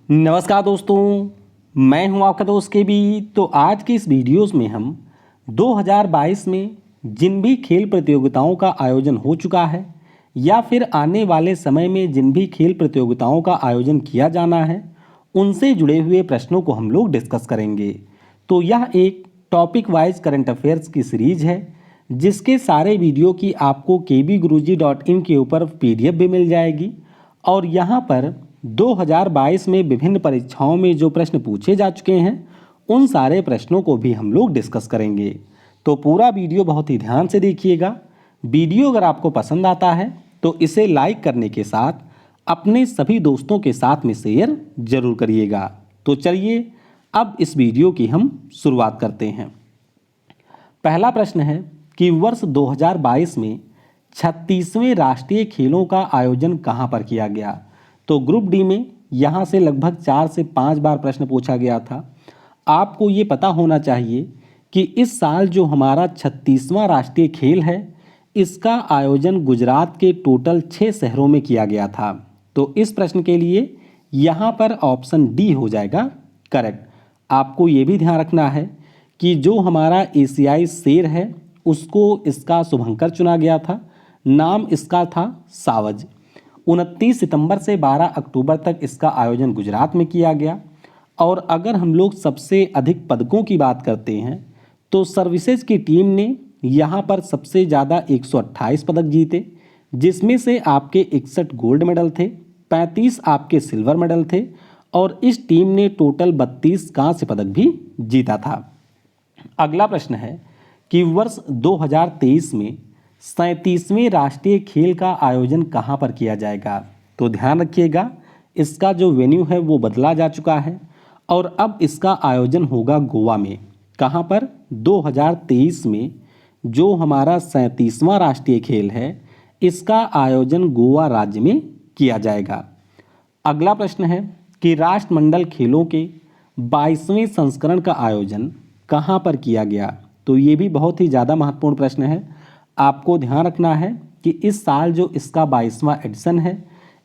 नमस्कार दोस्तों, मैं हूं आपका दोस्त के बी। तो आज के इस वीडियोस में हम 2022 में जिन भी खेल प्रतियोगिताओं का आयोजन हो चुका है या फिर आने वाले समय में जिन भी खेल प्रतियोगिताओं का आयोजन किया जाना है उनसे जुड़े हुए प्रश्नों को हम लोग डिस्कस करेंगे। तो यह एक टॉपिक वाइज करंट अफेयर्स की सीरीज है जिसके सारे वीडियो की आपको kbguruji.in के ऊपर PDF भी मिल जाएगी और यहाँ पर 2022 में विभिन्न परीक्षाओं में जो प्रश्न पूछे जा चुके हैं उन सारे प्रश्नों को भी हम लोग डिस्कस करेंगे। तो पूरा वीडियो बहुत ही ध्यान से देखिएगा। वीडियो अगर आपको पसंद आता है तो इसे लाइक करने के साथ अपने सभी दोस्तों के साथ में शेयर जरूर करिएगा। तो चलिए अब इस वीडियो की हम शुरुआत करते हैं। पहला प्रश्न है कि वर्ष 2022 में 36वें राष्ट्रीय खेलों का आयोजन कहां पर किया गया। तो ग्रुप डी में यहां से लगभग 4 से 5 बार प्रश्न पूछा गया था। आपको ये पता होना चाहिए कि इस साल जो हमारा 36वां राष्ट्रीय खेल है इसका आयोजन गुजरात के टोटल 6 शहरों में किया गया था। तो इस प्रश्न के लिए यहाँ पर ऑप्शन डी हो जाएगा करेक्ट। आपको ये भी ध्यान रखना है कि जो हमारा एशियाई शेर है उसको इसका शुभंकर चुना गया था। नाम इसका था सावज। 29 सितंबर से 12 अक्टूबर तक इसका आयोजन गुजरात में किया गया। और अगर हम लोग सबसे अधिक पदकों की बात करते हैं तो सर्विसेज की टीम ने यहाँ पर सबसे ज़्यादा 128 पदक जीते, जिसमें से आपके 61 गोल्ड मेडल थे, 35 आपके सिल्वर मेडल थे और इस टीम ने टोटल 32 कांस्य पदक भी जीता था। अगला प्रश्न है कि वर्ष 2023 में 37वें राष्ट्रीय खेल का आयोजन कहां पर किया जाएगा। तो ध्यान रखिएगा इसका जो वेन्यू है वो बदला जा चुका है और अब इसका आयोजन होगा गोवा में। कहां पर? 2023 में जो हमारा 37वां राष्ट्रीय खेल है इसका आयोजन गोवा राज्य में किया जाएगा। अगला प्रश्न है कि राष्ट्रमंडल खेलों के 22वें संस्करण का आयोजन कहां पर किया गया। तो ये भी बहुत ही ज़्यादा महत्वपूर्ण प्रश्न है। आपको ध्यान रखना है कि इस साल जो इसका 22वां एडिशन है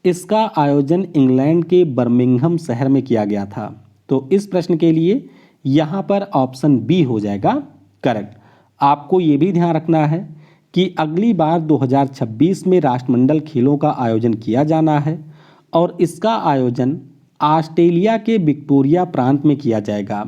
इसका आयोजन इंग्लैंड के बर्मिंघम शहर में किया गया था। तो इस प्रश्न के लिए यहाँ पर ऑप्शन बी हो जाएगा करेक्ट। आपको ये भी ध्यान रखना है कि अगली बार 2026 में राष्ट्रमंडल खेलों का आयोजन किया जाना है और इसका आयोजन ऑस्ट्रेलिया के विक्टोरिया प्रांत में किया जाएगा।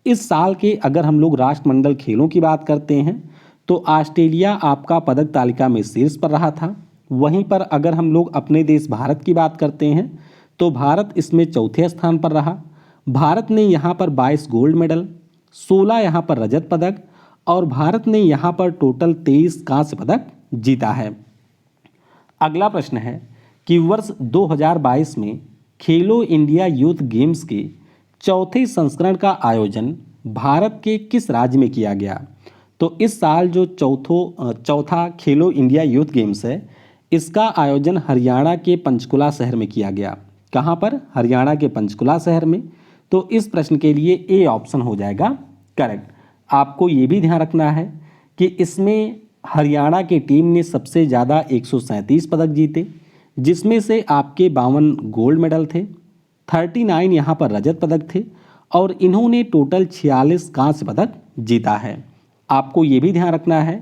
इस साल के अगर हम लोग राष्ट्रमंडल खेलों की बात करते हैं तो ऑस्ट्रेलिया आपका पदक तालिका में शीर्ष पर रहा था। वहीं पर अगर हम लोग अपने देश भारत की बात करते हैं तो भारत इसमें चौथे स्थान पर रहा। भारत ने यहाँ पर 22 गोल्ड मेडल, 16 यहाँ पर रजत पदक और भारत ने यहाँ पर टोटल 23 कांस्य पदक जीता है। अगला प्रश्न है कि वर्ष 2022 में खेलो इंडिया यूथ गेम्स के चौथे संस्करण का आयोजन भारत के किस राज्य में किया गया। तो इस साल जो चौथा खेलो इंडिया यूथ गेम्स है इसका आयोजन हरियाणा के पंचकुला शहर में किया गया। कहाँ पर? हरियाणा के पंचकुला शहर में। तो इस प्रश्न के लिए ए ऑप्शन हो जाएगा करेक्ट। आपको ये भी ध्यान रखना है कि इसमें हरियाणा की टीम ने सबसे ज़्यादा 137 पदक जीते, जिसमें से आपके 52 गोल्ड मेडल थे, 39 यहाँ पर रजत पदक थे और इन्होंने टोटल 46 कांस्य पदक जीता है। आपको ये भी ध्यान रखना है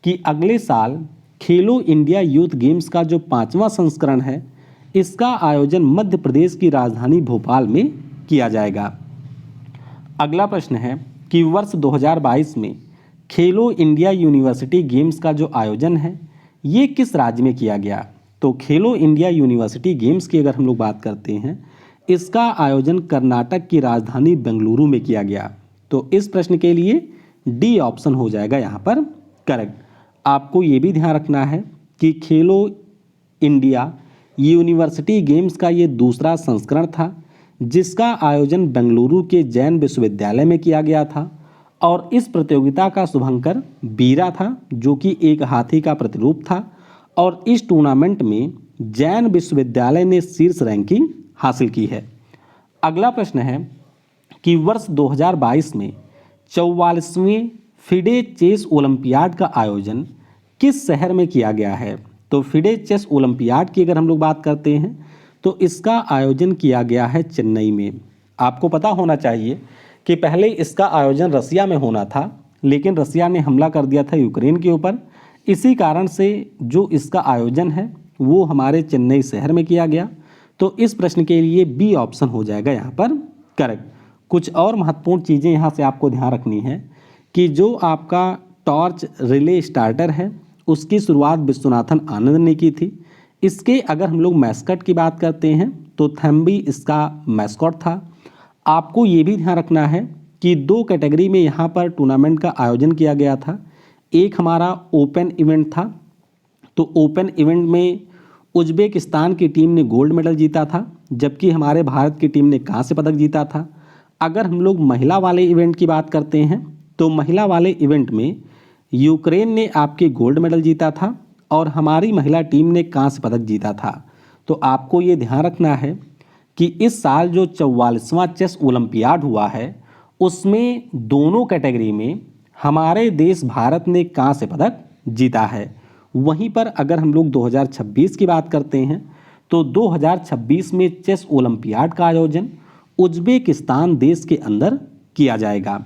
कि अगले साल खेलो इंडिया यूथ गेम्स का जो 5वां संस्करण है इसका आयोजन मध्य प्रदेश की राजधानी भोपाल में किया जाएगा। अगला प्रश्न है कि वर्ष 2022 में खेलो इंडिया यूनिवर्सिटी गेम्स का जो आयोजन है ये किस राज्य में किया गया। तो खेलो इंडिया यूनिवर्सिटी गेम्स की अगर हम लोग बात करते हैं इसका आयोजन कर्नाटक की राजधानी बेंगलुरु में किया गया। तो इस प्रश्न के लिए डी ऑप्शन हो जाएगा यहाँ पर करेक्ट। आपको ये भी ध्यान रखना है कि खेलो इंडिया यूनिवर्सिटी गेम्स का ये दूसरा संस्करण था जिसका आयोजन बेंगलुरु के जैन विश्वविद्यालय में किया गया था और इस प्रतियोगिता का शुभंकर बीरा था जो कि एक हाथी का प्रतिरूप था और इस टूर्नामेंट में जैन विश्वविद्यालय ने शीर्ष रैंकिंग हासिल की है। अगला प्रश्न है कि वर्ष 2022 में 44वें फिडे चेस ओलंपियाड का आयोजन किस शहर में किया गया है। तो फिडे चेस ओलंपियाड की अगर हम लोग बात करते हैं तो इसका आयोजन किया गया है चेन्नई में। आपको पता होना चाहिए कि पहले इसका आयोजन रसिया में होना था, लेकिन रसिया ने हमला कर दिया था यूक्रेन के ऊपर। इसी कारण से जो इसका आयोजन है वो हमारे चेन्नई शहर में किया गया। तो इस प्रश्न के लिए बी ऑप्शन हो जाएगा यहाँ पर करेक्ट। कुछ और महत्वपूर्ण चीज़ें यहाँ से आपको ध्यान रखनी है कि जो आपका टॉर्च रिले स्टार्टर है उसकी शुरुआत विश्वनाथन आनंद ने की थी। इसके अगर हम लोग मैस्कट की बात करते हैं तो थम्बी इसका मैस्कॉट था। आपको ये भी ध्यान रखना है कि 2 कैटेगरी में यहाँ पर टूर्नामेंट का आयोजन किया गया था। एक हमारा ओपन इवेंट था, तो ओपन इवेंट में उज्बेकिस्तान की टीम ने गोल्ड मेडल जीता था, जबकि हमारे भारत की टीम ने कांस्य पदक जीता था। अगर हम लोग महिला वाले इवेंट की बात करते हैं तो महिला वाले इवेंट में यूक्रेन ने आपके गोल्ड मेडल जीता था और हमारी महिला टीम ने कांस्य पदक जीता था। तो आपको ये ध्यान रखना है कि इस साल जो 44वां चेस ओलंपियाड हुआ है उसमें दोनों कैटेगरी में हमारे देश भारत ने कांस्य पदक जीता है। वहीं पर अगर हम लोग 2026 की बात करते हैं तो 2026 में चेस ओलंपियाड का आयोजन उज्बेकिस्तान देश के अंदर किया जाएगा।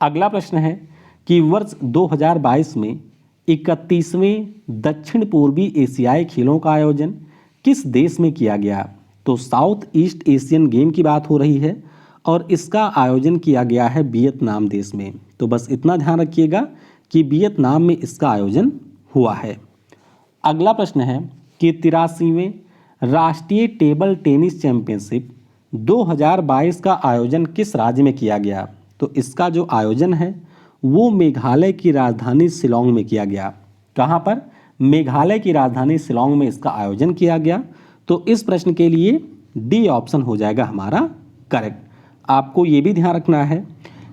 अगला प्रश्न है कि वर्ष 2022 में 31वें दक्षिण पूर्वी एशियाई खेलों का आयोजन किस देश में किया गया? तो साउथ ईस्ट एशियन गेम की बात हो रही है और इसका आयोजन किया गया है वियतनाम देश में। तो बस इतना ध्यान रखिएगा कि वियतनाम में इसका आयोजन हुआ है। अगला प्रश्न है कि 83वें राष्ट्रीय टेबल टेनिस चैंपियनशिप 2022 का आयोजन किस राज्य में किया गया? तो इसका जो आयोजन है वो मेघालय की राजधानी शिलोंग में किया गया। कहाँ पर? मेघालय की राजधानी शिलोंग में इसका आयोजन किया गया। तो इस प्रश्न के लिए डी ऑप्शन हो जाएगा हमारा करेक्ट। आपको ये भी ध्यान रखना है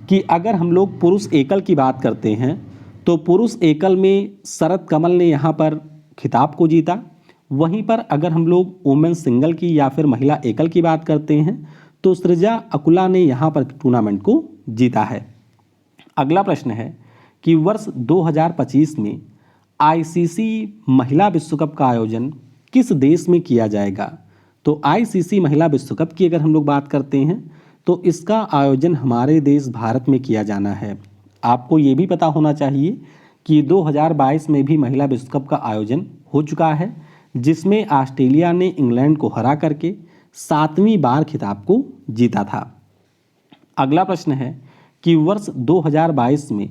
कि अगर हम लोग पुरुष एकल की बात करते हैं तो पुरुष एकल में शरद कमल ने यहाँ पर खिताब को जीता। वहीं पर अगर हम लोग वुमेन सिंगल की या फिर महिला एकल की बात करते हैं तो सृजा अकुला ने यहाँ पर टूर्नामेंट को जीता है। अगला प्रश्न है कि वर्ष 2025 में आईसीसी महिला विश्व कप का आयोजन किस देश में किया जाएगा? तो आईसीसी महिला विश्व कप की अगर हम लोग बात करते हैं तो इसका आयोजन हमारे देश भारत में किया जाना है। आपको ये भी पता होना चाहिए कि 2022 में भी महिला विश्व कप का आयोजन हो चुका है, जिसमें ऑस्ट्रेलिया ने इंग्लैंड को हरा करके 7वीं बार खिताब को जीता था। अगला प्रश्न है कि वर्ष 2022 में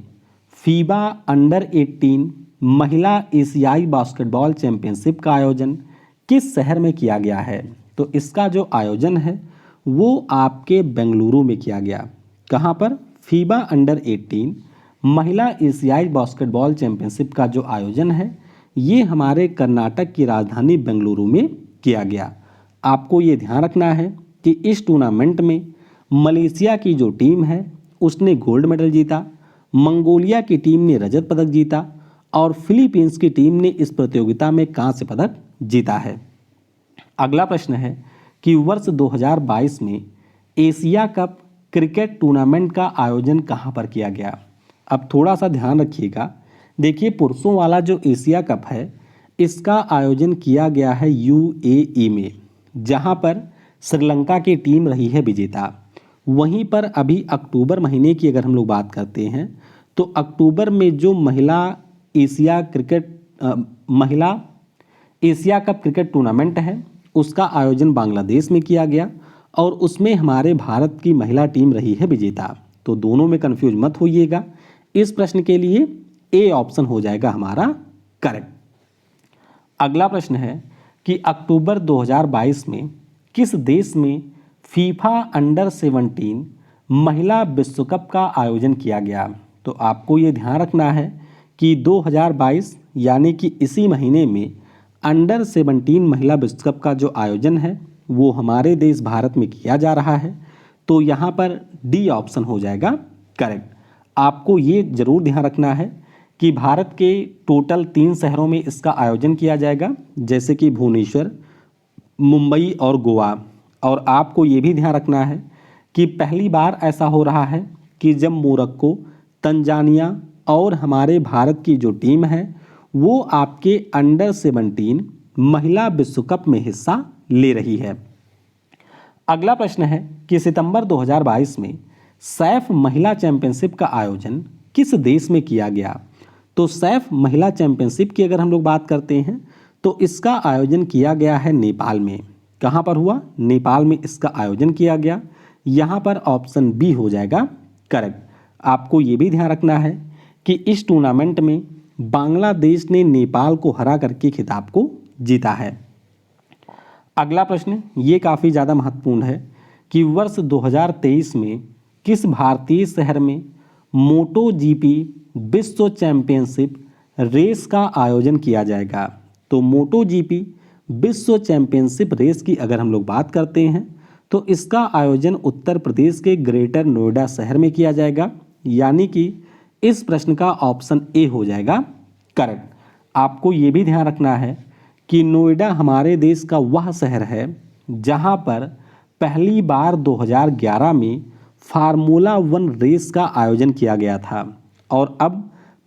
फीबा अंडर 18 महिला एशियाई बास्केटबॉल चैंपियनशिप का आयोजन किस शहर में किया गया है? तो इसका जो आयोजन है वो आपके बेंगलुरु में किया गया। कहाँ पर? फीबा अंडर 18 महिला एशियाई बास्केटबॉल चैंपियनशिप का जो आयोजन है ये हमारे कर्नाटक की राजधानी बेंगलुरु में किया गया। आपको ये ध्यान रखना है कि इस टूर्नामेंट में मलेशिया की जो टीम है उसने गोल्ड मेडल जीता, मंगोलिया की टीम ने रजत पदक जीता और फिलीपींस की टीम ने इस प्रतियोगिता में कांस्य पदक जीता है। अगला प्रश्न है कि वर्ष 2022 में एशिया कप क्रिकेट टूर्नामेंट का आयोजन कहां पर किया गया? अब थोड़ा सा ध्यान रखिएगा। देखिए, पुरुषों वाला जो एशिया कप है इसका आयोजन किया गया है यूएई में, जहां पर श्रीलंका की टीम रही है विजेता। वहीं पर अभी अक्टूबर महीने की अगर हम लोग बात करते हैं तो अक्टूबर में जो महिला एशिया कप क्रिकेट टूर्नामेंट है उसका आयोजन बांग्लादेश में किया गया और उसमें हमारे भारत की महिला टीम रही है विजेता। तो दोनों में कंफ्यूज मत होइएगा। इस प्रश्न के लिए ए ऑप्शन हो जाएगा हमारा करेक्ट। अगला प्रश्न है कि अक्टूबर 2022 में किस देश में फीफा अंडर 17 महिला विश्व कप का आयोजन किया गया? तो आपको ये ध्यान रखना है कि 2022 यानी कि इसी महीने में अंडर 17 महिला विश्व कप का जो आयोजन है वो हमारे देश भारत में किया जा रहा है। तो यहाँ पर डी ऑप्शन हो जाएगा करेक्ट। आपको ये जरूर ध्यान रखना है कि भारत के टोटल 3 शहरों में इसका आयोजन किया जाएगा, जैसे कि भुवनेश्वर, मुंबई और गोवा। और आपको ये भी ध्यान रखना है कि पहली बार ऐसा हो रहा है कि जब मोरक्को, तंजानिया और हमारे भारत की जो टीम है वो आपके अंडर 17 महिला विश्व कप में हिस्सा ले रही है। अगला प्रश्न है कि सितंबर 2022 में सैफ महिला चैंपियनशिप का आयोजन किस देश में किया गया? तो सैफ महिला चैंपियनशिप की अगर हम लोग बात करते हैं तो इसका आयोजन किया गया है नेपाल में। कहाँ पर हुआ? नेपाल में इसका आयोजन किया गया। यहाँ पर ऑप्शन बी हो जाएगा करेक्ट। आपको ये भी ध्यान रखना है कि इस टूर्नामेंट में बांग्लादेश ने नेपाल को हरा करके खिताब को जीता है। अगला प्रश्न ये काफ़ी ज़्यादा महत्वपूर्ण है कि वर्ष 2023 में किस भारतीय शहर में मोटो जीपी विश्व चैंपियनशिप रेस का आयोजन किया जाएगा? तो मोटो जीपी विश्व चैंपियनशिप रेस की अगर हम लोग बात करते हैं तो इसका आयोजन उत्तर प्रदेश के ग्रेटर नोएडा शहर में किया जाएगा, यानी कि इस प्रश्न का ऑप्शन ए हो जाएगा करेक्ट। आपको ये भी ध्यान रखना है कि नोएडा हमारे देश का वह शहर है जहां पर पहली बार 2011 में फार्मूला 1 रेस का आयोजन किया गया था और अब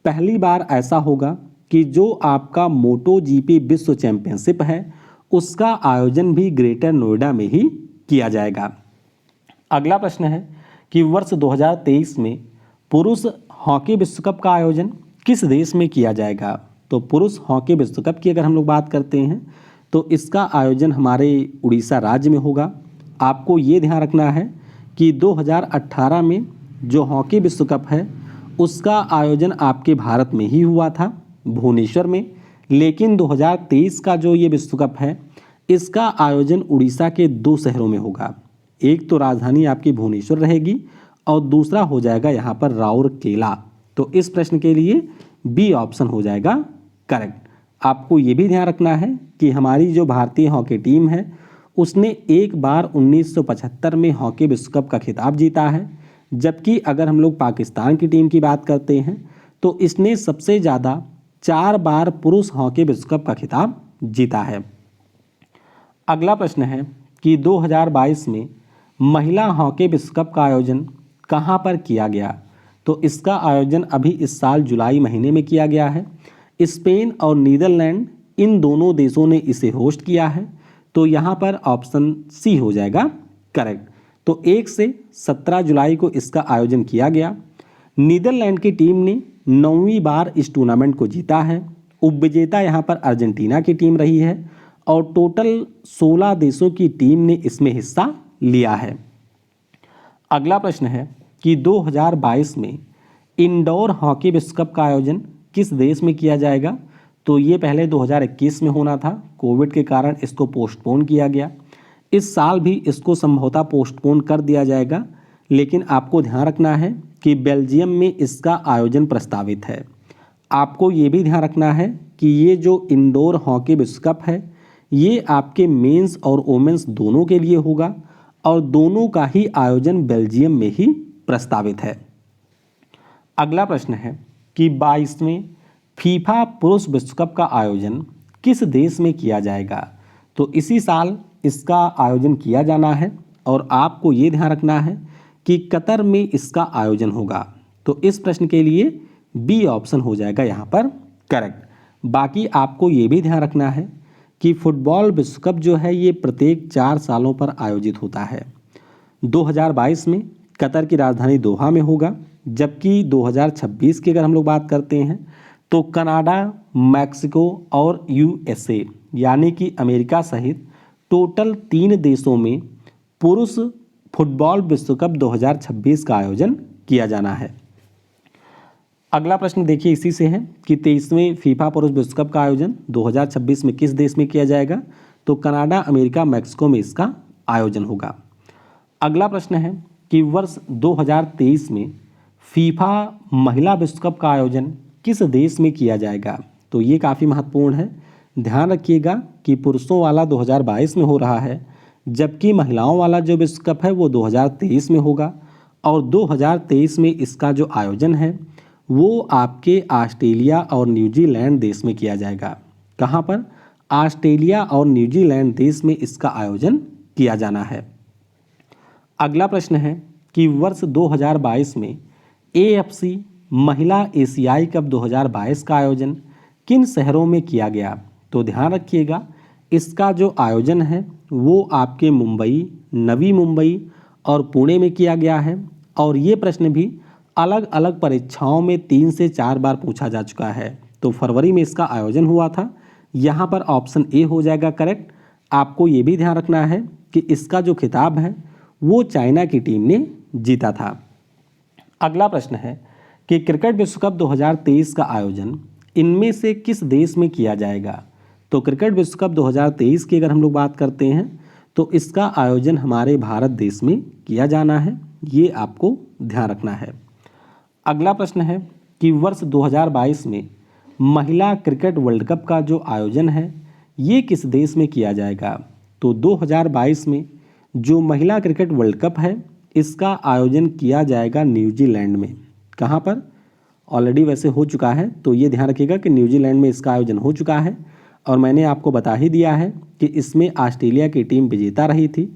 पहली बार ऐसा होगा कि जो आपका मोटो जीपी विश्व चैंपियनशिप है उसका आयोजन भी ग्रेटर नोएडा में ही किया जाएगा। अगला प्रश्न है कि वर्ष 2023 में पुरुष हॉकी विश्व कप का आयोजन किस देश में किया जाएगा? तो पुरुष हॉकी विश्व कप की अगर हम लोग बात करते हैं तो इसका आयोजन हमारे उड़ीसा राज्य में होगा। आपको ये ध्यान रखना है कि 2018 में जो हॉकी विश्व कप है उसका आयोजन आपके भारत में ही हुआ था भुवनेश्वर में, लेकिन 2023 का जो ये विश्व कप है इसका आयोजन उड़ीसा के 2 शहरों में होगा। एक तो राजधानी आपकी भुवनेश्वर रहेगी और दूसरा हो जाएगा यहाँ पर राउरकेला। तो इस प्रश्न के लिए बी ऑप्शन हो जाएगा करेक्ट। आपको ये भी ध्यान रखना है कि हमारी जो भारतीय हॉकी टीम है उसने एक बार 1975 में हॉकी विश्व कप का खिताब जीता है, जबकि अगर हम लोग पाकिस्तान की टीम की बात करते हैं तो इसने सबसे ज़्यादा 4 बार पुरुष हॉकी विश्व कप का खिताब जीता है। अगला प्रश्न है कि 2022 में महिला हॉकी विश्व कप का आयोजन कहाँ पर किया गया? तो इसका आयोजन अभी इस साल जुलाई महीने में किया गया है। स्पेन और नीदरलैंड इन दोनों देशों ने इसे होस्ट किया है, तो यहाँ पर ऑप्शन सी हो जाएगा करेक्ट। तो 1 से 17 जुलाई को इसका आयोजन किया गया। नीदरलैंड की टीम ने 9वीं बार इस टूर्नामेंट को जीता है। उपविजेता यहाँ पर अर्जेंटीना की टीम रही है और टोटल 16 देशों की टीम ने इसमें हिस्सा लिया है। अगला प्रश्न है कि 2022 में इंडोर हॉकी विश्व कप का आयोजन किस देश में किया जाएगा? तो ये पहले 2021 में होना था, कोविड के कारण इसको पोस्टपोन किया गया। इस साल भी इसको संभवतः पोस्टपोन कर दिया जाएगा, लेकिन आपको ध्यान रखना है कि बेल्जियम में इसका आयोजन प्रस्तावित है। आपको ये भी ध्यान रखना है कि ये जो इंडोर हॉकी विश्व कप है ये आपके मेंस और वोमेंस दोनों के लिए होगा और दोनों का ही आयोजन बेल्जियम में ही प्रस्तावित है। अगला प्रश्न है कि 22वें फीफा पुरुष विश्व कप का आयोजन किस देश में किया जाएगा? तो इसी साल इसका आयोजन किया जाना है और आपको ये ध्यान रखना है कि कतर में इसका आयोजन होगा। तो इस प्रश्न के लिए बी ऑप्शन हो जाएगा यहाँ पर करेक्ट। बाकी आपको ये भी ध्यान रखना है कि फुटबॉल विश्व कप जो है ये प्रत्येक 4 सालों पर आयोजित होता है। 2022 में कतर की राजधानी दोहा में होगा, जबकि 2026 की अगर हम लोग बात करते हैं तो कनाडा, मैक्सिको और यूएसए यानी कि अमेरिका सहित टोटल 3 देशों में पुरुष फुटबॉल विश्व कप 2026 का आयोजन किया जाना है। अगला प्रश्न देखिए इसी से है कि 23वें फीफा पुरुष विश्व कप का आयोजन 2026 में किस देश में किया जाएगा? तो कनाडा, अमेरिका, मैक्सिको में इसका आयोजन होगा। अगला प्रश्न है कि वर्ष 2023 में फीफा महिला विश्व कप का आयोजन किस देश में किया जाएगा? तो ये काफ़ी महत्वपूर्ण है। ध्यान रखिएगा कि पुरुषों वाला 2022 में हो रहा है, जबकि महिलाओं वाला जो विश्व कप है वो 2023 में होगा और 2023 में इसका जो आयोजन है वो आपके ऑस्ट्रेलिया और न्यूजीलैंड देश में किया जाएगा। कहाँ पर? ऑस्ट्रेलिया और न्यूजीलैंड देश में इसका आयोजन किया जाना है। अगला प्रश्न है कि वर्ष 2022 में AFC महिला एशियाई कप 2022 का आयोजन किन शहरों में किया गया? तो ध्यान रखिएगा इसका जो आयोजन है वो आपके मुंबई, नवी मुंबई और पुणे में किया गया है। और ये प्रश्न भी अलग अलग परीक्षाओं में 3 से 4 बार पूछा जा चुका है। तो फरवरी में इसका आयोजन हुआ था। यहाँ पर ऑप्शन ए हो जाएगा करेक्ट। आपको ये भी ध्यान रखना है कि इसका जो खिताब है वो चाइना की टीम ने जीता था। अगला प्रश्न है कि क्रिकेट विश्व कप 2023 का आयोजन इनमें से किस देश में किया जाएगा। तो क्रिकेट विश्व कप 2023 की अगर हम लोग बात करते हैं तो इसका आयोजन हमारे भारत देश में किया जाना है, ये आपको ध्यान रखना है। अगला प्रश्न है कि वर्ष 2022 में महिला क्रिकेट वर्ल्ड कप का जो आयोजन है ये किस देश में किया जाएगा। तो 2022 में जो महिला क्रिकेट वर्ल्ड कप है इसका आयोजन किया जाएगा न्यूजीलैंड में। कहाँ पर? ऑलरेडी वैसे हो चुका है, तो ये ध्यान रखिएगा कि न्यूजीलैंड में इसका आयोजन हो चुका है। और मैंने आपको बता ही दिया है कि इसमें ऑस्ट्रेलिया की टीम विजेता रही थी।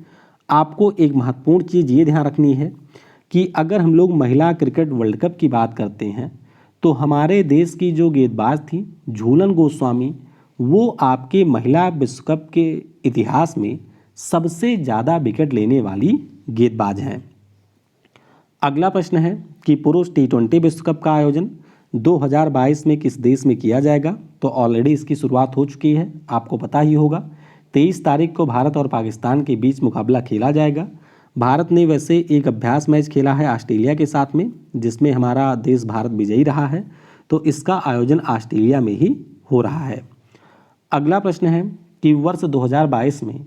आपको एक महत्वपूर्ण चीज़ ये ध्यान रखनी है कि अगर हम लोग महिला क्रिकेट वर्ल्ड कप की बात करते हैं तो हमारे देश की जो गेंदबाज थी झूलन गोस्वामी, वो आपके महिला विश्व कप के इतिहास में सबसे ज़्यादा विकेट लेने वाली गेंदबाज हैं। अगला प्रश्न है कि पुरुष T20 विश्व कप का आयोजन 2022 में किस देश में किया जाएगा। तो ऑलरेडी इसकी शुरुआत हो चुकी है, आपको पता ही होगा। 23 तारीख को भारत और पाकिस्तान के बीच मुकाबला खेला जाएगा। भारत ने वैसे एक अभ्यास मैच खेला है ऑस्ट्रेलिया के साथ में, जिसमें हमारा देश भारत विजयी रहा है। तो इसका आयोजन ऑस्ट्रेलिया में ही हो रहा है। अगला प्रश्न है कि वर्ष 2022 में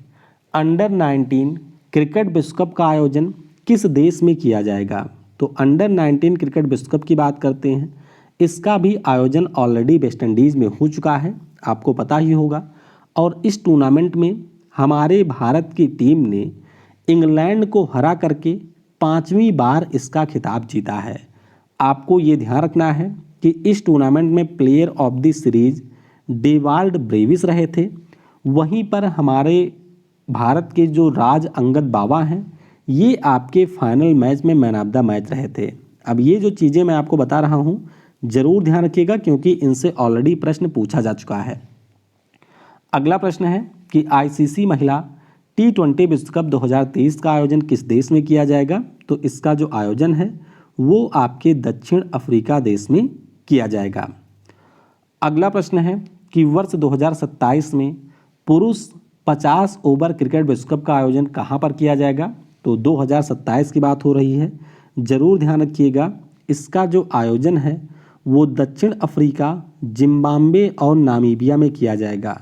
अंडर 19 क्रिकेट विश्व कप का आयोजन किस देश में किया जाएगा। तो अंडर 19 क्रिकेट विश्व कप की बात करते हैं, इसका भी आयोजन ऑलरेडी वेस्ट इंडीज़ में हो चुका है, आपको पता ही होगा। और इस टूर्नामेंट में हमारे भारत की टीम ने इंग्लैंड को हरा करके 5वीं बार इसका खिताब जीता है। आपको ये ध्यान रखना है कि इस टूर्नामेंट में player of the series Dewald Brevis रहे थे। वहीं पर हमारे भारत के जो राज अंगद बावा हैं ये आपके फाइनल मैच में मैन ऑफ द मैच रहे थे। अब ये जो चीज़ें मैं आपको बता रहा हूँ ज़रूर ध्यान रखिएगा, क्योंकि इनसे ऑलरेडी प्रश्न पूछा जा चुका है। अगला प्रश्न है कि आईसीसी महिला T20 विश्व कप 2023 का आयोजन किस देश में किया जाएगा। तो इसका जो आयोजन है वो आपके दक्षिण अफ्रीका देश में किया जाएगा। अगला प्रश्न है कि वर्ष 2027 में पुरुष 50 ओवर क्रिकेट विश्व कप का आयोजन कहाँ पर किया जाएगा। तो 2027 की बात हो रही है, ज़रूर ध्यान रखिएगा। इसका जो आयोजन है वो दक्षिण अफ्रीका, जिम्बाब्वे और नामीबिया में किया जाएगा।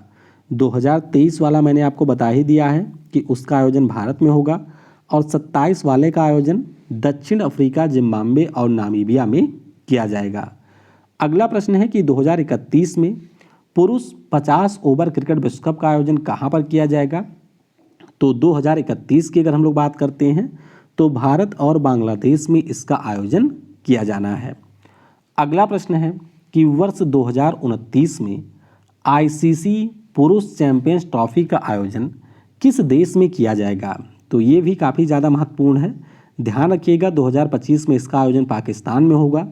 2023 वाला मैंने आपको बता ही दिया है कि उसका आयोजन भारत में होगा, और 27 वाले का आयोजन दक्षिण अफ्रीका, जिम्बाब्वे और नामीबिया में किया जाएगा। अगला प्रश्न है कि 2031 में पुरुष 50 ओवर क्रिकेट विश्व कप का आयोजन कहाँ पर किया जाएगा। तो 2031 की अगर हम लोग बात करते हैं तो भारत और बांग्लादेश में इसका आयोजन किया जाना है। अगला प्रश्न है कि वर्ष 2029 में आईसीसी पुरुष चैंपियंस ट्रॉफी का आयोजन किस देश में किया जाएगा। तो ये भी काफ़ी ज़्यादा महत्वपूर्ण है, ध्यान रखिएगा। 2025 में इसका आयोजन पाकिस्तान में होगा,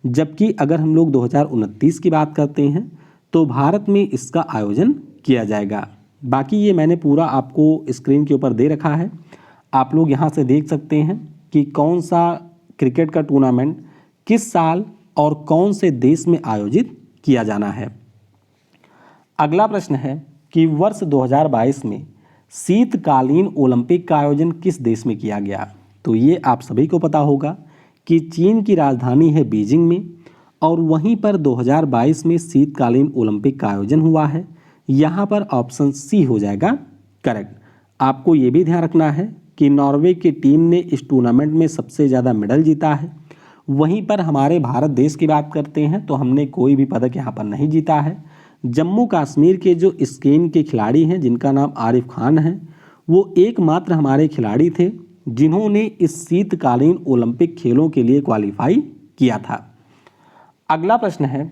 जबकि अगर हम लोग 2029 की बात करते हैं तो भारत में इसका आयोजन किया जाएगा। बाकी ये मैंने पूरा आपको स्क्रीन के ऊपर दे रखा है, आप लोग यहाँ से देख सकते हैं कि कौन सा क्रिकेट का टूर्नामेंट किस साल और कौन से देश में आयोजित किया जाना है। अगला प्रश्न है कि वर्ष 2022 में शीतकालीन ओलंपिक का आयोजन किस देश में किया गया। तो ये आप सभी को पता होगा कि चीन की राजधानी है बीजिंग में, और वहीं पर 2022 में शीतकालीन ओलंपिक का आयोजन हुआ है। यहाँ पर ऑप्शन सी हो जाएगा करेक्ट। आपको ये भी ध्यान रखना है कि नॉर्वे की टीम ने इस टूर्नामेंट में सबसे ज़्यादा मेडल जीता है। वहीं पर हमारे भारत देश की बात करते हैं तो हमने कोई भी पदक यहाँ पर नहीं जीता है। जम्मू कश्मीर के जो स्कीइंग के खिलाड़ी हैं जिनका नाम आरिफ खान है, वो एकमात्र हमारे खिलाड़ी थे जिन्होंने इस शीतकालीन ओलंपिक खेलों के लिए क्वालिफाई किया था। अगला प्रश्न है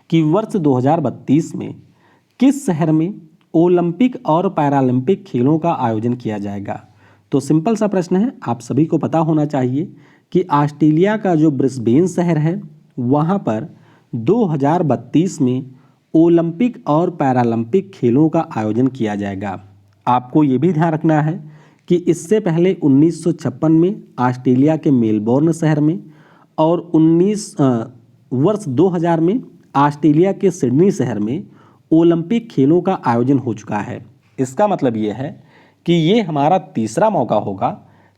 कि वर्ष 2032 में किस शहर में ओलंपिक और पैरालंपिक खेलों का आयोजन किया जाएगा। तो सिंपल सा प्रश्न है, आप सभी को पता होना चाहिए कि ऑस्ट्रेलिया का जो ब्रिस्बेन शहर है वहाँ पर 2032 में ओलंपिक और पैरालंपिक खेलों का आयोजन किया जाएगा। आपको ये भी ध्यान रखना है कि इससे पहले 1956 में ऑस्ट्रेलिया के मेलबोर्न शहर में और वर्ष 2000 में ऑस्ट्रेलिया के सिडनी शहर में ओलंपिक खेलों का आयोजन हो चुका है। इसका मतलब ये है कि ये हमारा तीसरा मौका होगा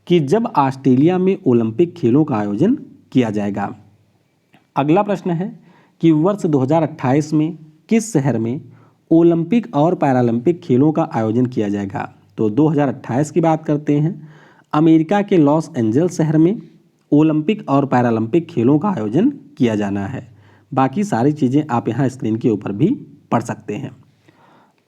कि जब ऑस्ट्रेलिया में ओलंपिक खेलों का आयोजन किया जाएगा। अगला प्रश्न है कि वर्ष 2028 में किस शहर में ओलंपिक और पैरालंपिक खेलों का आयोजन किया जाएगा। तो 2028 की बात करते हैं। अमेरिका के लॉस एंजल्स शहर में ओलंपिक और पैरालंपिक खेलों का आयोजन किया जाना है। बाकी सारी चीज़ें आप यहाँ स्क्रीन के ऊपर भी पढ़ सकते हैं।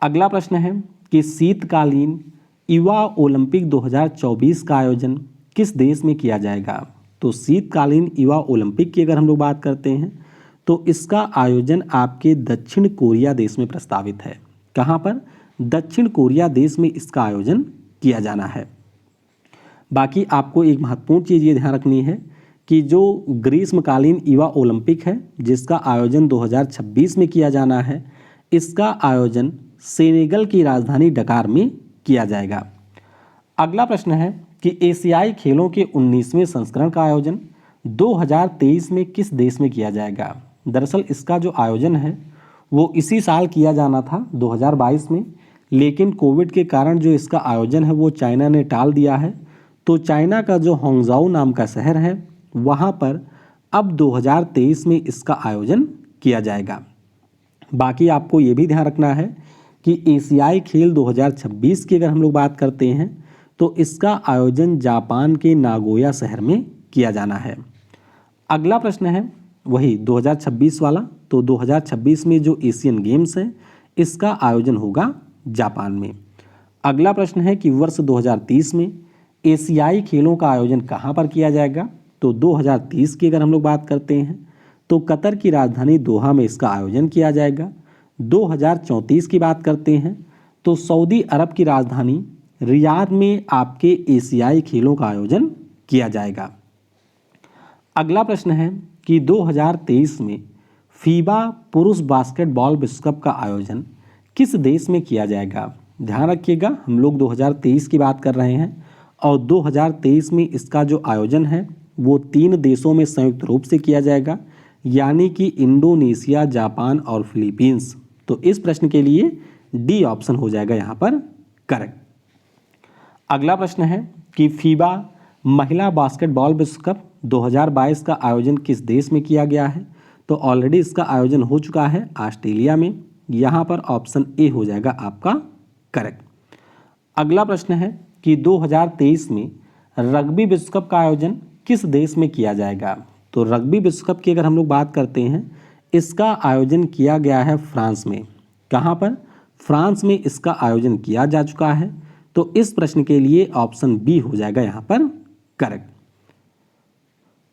अगला प्रश्न है कि शीतकालीन युवा ओलंपिक 2024 का आयोजन किस देश में किया जाएगा। तो शीतकालीन युवा ओलंपिक की अगर हम लोग बात करते हैं तो इसका आयोजन आपके दक्षिण कोरिया देश में प्रस्तावित है। कहाँ पर? दक्षिण कोरिया देश में इसका आयोजन किया जाना है। बाकी आपको एक महत्वपूर्ण चीज़ ये ध्यान रखनी है कि जो ग्रीष्मकालीन युवा ओलंपिक है जिसका आयोजन 2026 में किया जाना है, इसका आयोजन सेनेगल की राजधानी डकार में किया जाएगा। अगला प्रश्न है कि एशियाई खेलों के 19वें संस्करण का आयोजन 2023 में किस देश में किया जाएगा। दरअसल इसका जो आयोजन है वो इसी साल किया जाना था 2022 में, लेकिन कोविड के कारण जो इसका आयोजन है वो चाइना ने टाल दिया है। तो चाइना का जो होंगजाओ नाम का शहर है वहाँ पर अब 2023 में इसका आयोजन किया जाएगा। बाकी आपको ये भी ध्यान रखना है कि एशियाई खेल 2026 की अगर हम लोग बात करते हैं तो इसका आयोजन जापान के नागोया शहर में किया जाना है। अगला प्रश्न है वही 2026 वाला। तो 2026 में जो एशियन गेम्स है इसका आयोजन होगा जापान में। अगला प्रश्न है कि वर्ष 2030 में एशियाई खेलों का आयोजन कहाँ पर किया जाएगा। तो 2030 की अगर हम लोग बात करते हैं तो कतर की राजधानी दोहा में इसका आयोजन किया जाएगा। 2034 की बात करते हैं तो सऊदी अरब की राजधानी रियाद में आपके एशियाई खेलों का आयोजन किया जाएगा। अगला प्रश्न है कि 2023 में फीबा पुरुष बास्केटबॉल विश्व कप का आयोजन किस देश में किया जाएगा। ध्यान रखिएगा हम लोग 2023 की बात कर रहे हैं और 2023 में इसका जो आयोजन है वो 3 देशों में संयुक्त रूप से किया जाएगा, यानी कि इंडोनेशिया, जापान और फिलीपींस। तो इस प्रश्न के लिए डी ऑप्शन हो जाएगा यहाँ पर करेक्ट। अगला प्रश्न है कि फीबा महिला बास्केटबॉल विश्व कप 2022 का आयोजन किस देश में किया गया है। तो ऑलरेडी इसका आयोजन हो चुका है ऑस्ट्रेलिया में। यहाँ पर ऑप्शन ए हो जाएगा आपका करेक्ट। अगला प्रश्न है कि 2023 में रग्बी विश्व कप का आयोजन किस देश में किया जाएगा। तो रग्बी विश्व कप की अगर हम लोग बात करते हैं इसका आयोजन किया गया है फ्रांस में। कहाँ पर? फ्रांस में इसका आयोजन किया जा चुका है। तो इस प्रश्न के लिए ऑप्शन बी हो जाएगा यहाँ पर करेक्ट।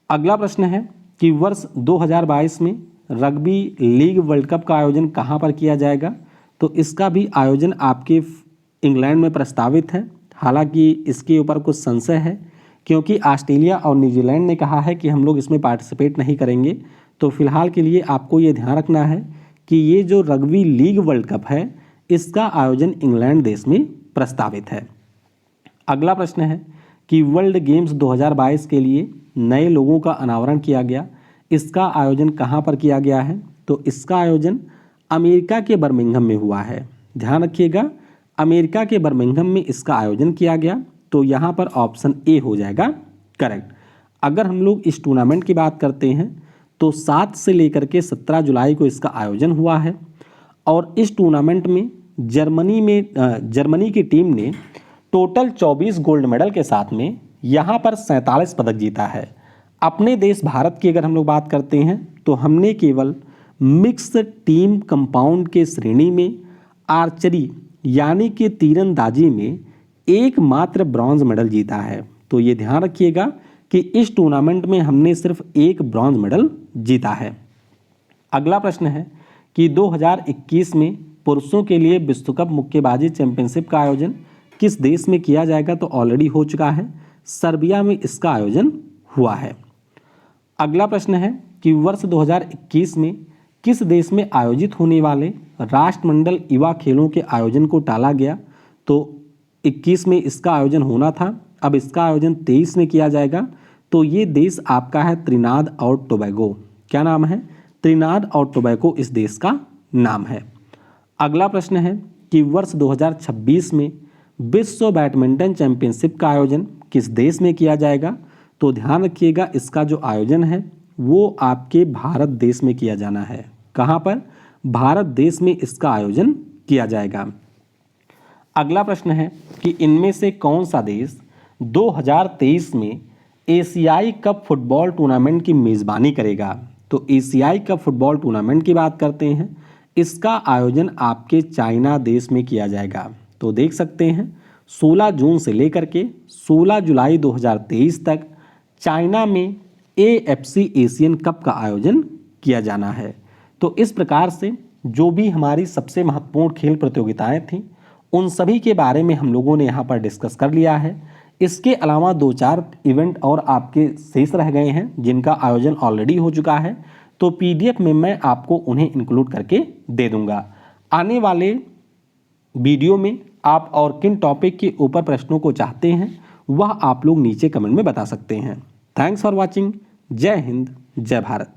अगला प्रश्न है कि वर्ष 2022 में रग्बी लीग वर्ल्ड कप का आयोजन कहाँ पर किया जाएगा। तो इसका भी आयोजन आपके इंग्लैंड में प्रस्तावित है। हालांकि इसके ऊपर कुछ संशय है क्योंकि ऑस्ट्रेलिया और न्यूजीलैंड ने कहा है कि हम लोग इसमें पार्टिसिपेट नहीं करेंगे। तो फिलहाल के लिए आपको ये ध्यान रखना है कि ये जो रग्बी लीग वर्ल्ड कप है इसका आयोजन इंग्लैंड देश में प्रस्तावित है। अगला प्रश्न है कि वर्ल्ड गेम्स 2022 के लिए नए लोगों का अनावरण किया गया, इसका आयोजन कहाँ पर किया गया है। तो इसका आयोजन अमेरिका के बर्मिंघम में हुआ है। ध्यान रखिएगा अमेरिका के बर्मिंघम में इसका आयोजन किया गया। तो यहाँ पर ऑप्शन ए हो जाएगा करेक्ट। अगर हम लोग इस टूर्नामेंट की बात करते हैं तो 7 से लेकर के 17 जुलाई को इसका आयोजन हुआ है और इस टूर्नामेंट में जर्मनी की टीम ने टोटल 24 गोल्ड मेडल के साथ में यहाँ पर 47 पदक जीता है। अपने देश भारत की अगर हम लोग बात करते हैं तो हमने केवल मिक्स टीम कंपाउंड के श्रेणी में आर्चरी यानी कि तीरंदाजी में एकमात्र ब्रॉन्ज मेडल जीता है। तो ये ध्यान रखिएगा कि इस टूर्नामेंट में हमने सिर्फ एक ब्रॉन्ज मेडल जीता है। अगला प्रश्न है कि 2021 में पुरुषों के लिए विश्व कप मुक्केबाजी चैंपियनशिप का आयोजन किस देश में किया जाएगा। तो ऑलरेडी हो चुका है, सर्बिया में इसका आयोजन हुआ है। अगला प्रश्न है कि वर्ष 2021 में किस देश में आयोजित होने वाले राष्ट्रमंडल युवा खेलों के आयोजन को टाला गया? तो 21 में इसका आयोजन होना था, अब इसका आयोजन 23 में किया जाएगा। तो ये देश आपका है त्रिनाद और टोबैगो। क्या नाम है? त्रिनाद और टोबैगो इस देश का नाम है। अगला प्रश्न है कि वर्ष 2026 में विश्व बैडमिंटन चैंपियनशिप का आयोजन किस देश में किया जाएगा? तो ध्यान रखिएगा, इसका जो आयोजन है वो आपके भारत देश में किया जाना है। कहाँ पर? भारत देश में इसका आयोजन किया जाएगा। अगला प्रश्न है कि इनमें से कौन सा देश 2023 में एशियाई कप फुटबॉल टूर्नामेंट की मेज़बानी करेगा? तो एशियाई कप फुटबॉल टूर्नामेंट की बात करते हैं, इसका आयोजन आपके चाइना देश में किया जाएगा। तो देख सकते हैं 16 जून से लेकर के 16 जुलाई 2023 तक चाइना में AFC एशियन कप का आयोजन किया जाना है। तो इस प्रकार से जो भी हमारी सबसे महत्वपूर्ण खेल प्रतियोगिताएं थीं उन सभी के बारे में हम लोगों ने यहाँ पर डिस्कस कर लिया है। इसके अलावा 2-4 इवेंट और आपके शेष रह गए हैं जिनका आयोजन ऑलरेडी हो चुका है, तो PDF में मैं आपको उन्हें इंक्लूड करके दे दूंगा। आने वाले वीडियो में आप और किन टॉपिक के ऊपर प्रश्नों को चाहते हैं वह आप लोग नीचे कमेंट में बता सकते हैं। Thanks for watching. जय हिंद, जय भारत।